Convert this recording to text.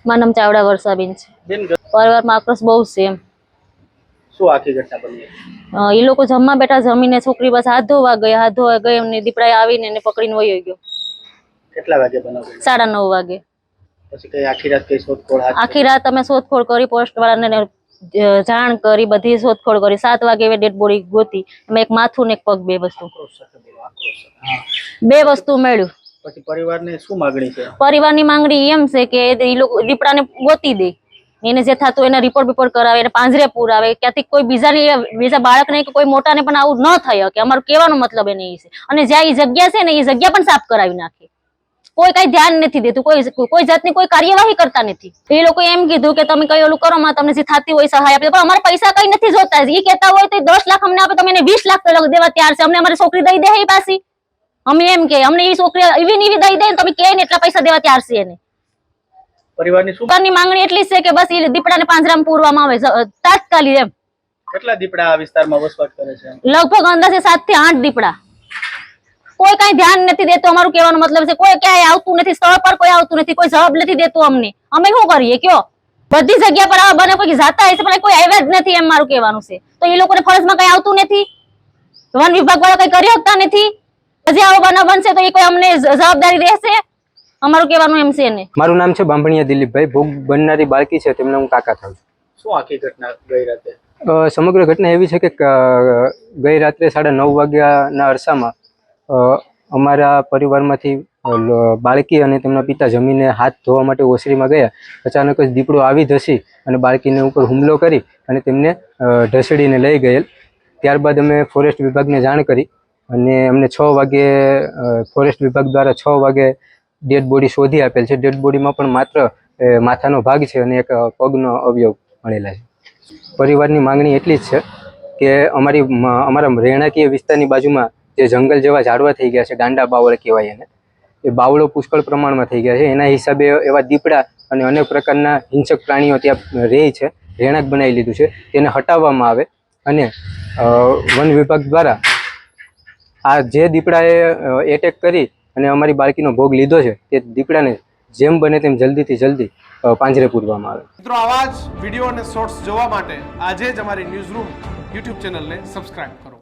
મારું નામ ચાવડા વર્ષાબેન છે. પરિવારમાં આક્રોશ બહુ છે એમ. શું આખી ઘટના બની? એ લોકો જમવા બેઠા, જમીને છોકરી બસ હાથ ધોવા ગઈ એમને દીપડાએ આવીને એને પકડીને વયો ગયો. કેટલા વાગે બનાવ? 9:30 વાગે. પછી કઈ આખી રાત કઈ શોધખોળ? આખી રાત અમે શોધખોળ કરી, પોસ્ટ વાળાને જાણ કરી, બધી શોધખોળ કરી. 7 વાગે ડેડ બોડી ગોતી. એમાં એક માથું ને એક પગ, બે વસ્તુ મળ્યું. પછી પરિવારની શું માંગણી છે? પરિવારની માંગણી એમ છે કે એ લોકો દીપડાને ગોતી દે, એને જે થતું એને રિપોર્ટ કરાવે, એને પાંજરે પુરાવે. ક્યાંથી કોઈ બીજા બાળકને કે કોઈ મોટાને પણ આવું ન થાય કે અમારું કહેવાનો મતલબ એને એ છે. અને જ્યાં એ જગ્યા છે ને એ જગ્યા પણ સાફ કરાવી નાખે. કોઈ કઈ ધ્યાન નથી દેતું, કોઈ જાતની કોઈ કાર્યવાહી કરતા નથી. એ લોકો એમ કીધું કે તમે કઈ ઓલું કરો માં, તમને જે થતી હોય સહાય આપે, પણ અમારે પૈસા કઈ નથી જોતા. એ કહેતા હોય તો 10 લાખ અમને આપે, તમે એને 20 લાખ દેવા તૈયાર છે. અમને અમારી છોકરી દઈ દે એ પાછી. અમે એમ કે અમને એ છોકરી એવી દઈ દે ને તમે કે એટલા પૈસા દેવા તૈયાર છે એને. પરિવારની માંગણી એટલી છે કે બસ એ દીપડાને પાંજરામાં પૂરવામાં આવે તાત્કાલિક એમ. કેટલા દીપડા આ વિસ્તારમાં વસવાટ કરે છે? લગભગ અંદાજે 7 થી 8 દીપડા. કોઈ કઈ ધ્યાન નથી દેતું. અમારું કહેવાનો મતલબ છે કોઈ ક્યાંય આવતું નથી, સ્થળ પર કોઈ આવતું નથી, કોઈ જવાબ નથી દેતું અમને. અમે શું કરીએ કયો? બધી જગ્યા પર આવા બને કોઈ જાતા હશે પણ કોઈ આવ્યા જ નથી એમ મારું કહેવાનું છે. તો એ લોકોને ફરજમાં કઈ આવતું નથી, વન વિભાગ વાળા કઈ કરી શકતા નથી. હજી આવો બનાવ બનશે તો એ કોઈ અમને જવાબદારી રહેશે? અમારું કહેવાનું એમ છે ને. મારું નામ છે બાંભણિયા દિલીપભાઈ. ભોગ બનનારી બાળકી છે તેમને હું કાકા થાઉં છું. શું આખી ઘટના ગઈ રાતે? સમગ્ર ઘટના એવી છે કે ગઈ રાત્રે 9:30 વાગ્યાના અરસામાં અમારા પરિવારમાંથી બાળકી અને તેમના પિતા જમીને હાથ ધોવા માટે ઓસરીમાં ગયા. અચાનક જ દીપડો આવી ધસી અને બાળકીને ઉપર હુમલો કરી અને તેમને ઢસડીને લઈ ગયેલ. ત્યારબાદ અમે ફોરેસ્ટ વિભાગને જાણ કરી અને અમને 6 વાગે ફોરેસ્ટ વિભાગ દ્વારા 6 વાગે ડેડ બોડી શોધી આપેલ છે. ડેડ બોડીમાં પણ માત્ર માથાનો ભાગ છે અને એક પગનો અવયવ મળેલા છે. પરિવારની માંગણી એટલી જ છે કે અમારા રહેણાંકીય વિસ્તારની બાજુમાં જે જંગલ જેવા ઝાડવા થઈ ગયા છે, દાંડા બાવળ કહેવાય એને, એ બાવળો પુષ્કળ પ્રમાણમાં થઈ ગયા છે. એના હિસાબે એવા દીપડા અને અનેક પ્રકારના હિંસક પ્રાણીઓ ત્યાં રહે છે, રહેણાંક બનાવી લીધું છે. તેને હટાવવામાં આવે અને વન વિભાગ દ્વારા આ જે દીપડાએ એટેક કરી અને અમારી બાળકીનો ભોગ લીધો છે તે દીપડાને જેમ બને તેમ જલ્દીથી જલ્દી પાંજરે પૂરવામાં આવે. મિત્રો, આવા જ વિડીયો અને શોર્ટ્સ જોવા માટે આજે જ અમારી ન્યૂઝ રૂમ યુટ્યુબ ચેનલને સબસ્ક્રાઇબ કરો.